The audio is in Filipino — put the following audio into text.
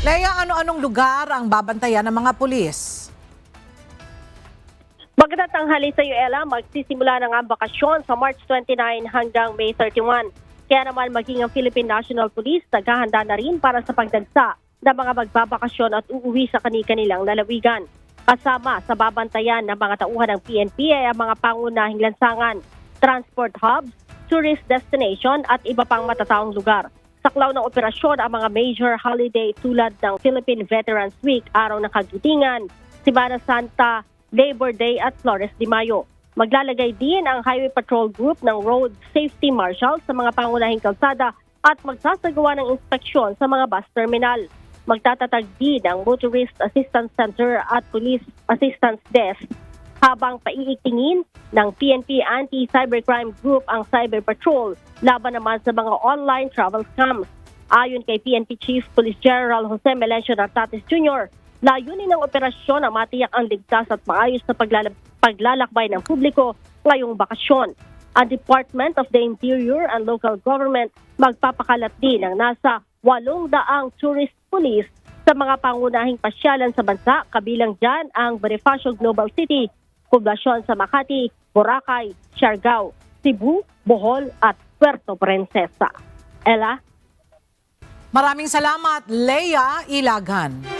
Lea, ano-anong lugar ang babantayan ng mga pulis? Magandang tanghali sa iyo, Ella. Magsisimula na nga ang bakasyon sa March 29 hanggang May 31. Kaya naman maging ang Philippine National Police naghahanda na rin para sa pagdagsa ng mga magbabakasyon at uuwi sa kani-kanilang lalawigan. Kasama sa babantayan ng mga tauhan ng PNP ay ang mga pangunahing lansangan, transport hubs, tourist destination at iba pang matataong lugar. Saklaw ng operasyon ang mga major holiday tulad ng Philippine Veterans Week, Araw ng Kagditingan, Semana Santa, Labor Day at Flores de Mayo. Maglalagay din ang Highway Patrol Group ng Road Safety Marshal sa mga pangunahing kalsada at magsasagawa ng inspeksyon sa mga bus terminal. Magtatatag din ang Motorist Assistance Center at Police Assistance Desk habang paiitingin ng PNP Anti-Cybercrime Group ang Cyber Patrol laban naman sa mga online travel scams. Ayon kay PNP Chief Police General Jose Melencio Nartates Jr., layunin ng operasyon ang matiyak ang ligtas at maayos na paglalakbay ng publiko ngayong bakasyon. Ang Department of the Interior and Local Government magpapakalat din ng nasa 800 tourist police sa mga pangunahing pasyalan sa bansa, kabilang dyan ang Bonifacio Global City, poblasyon sa Makati, Boracay, Siargao, Cebu, Bohol at Puerto Princesa. Ella? Maraming salamat, Lea Ilagan.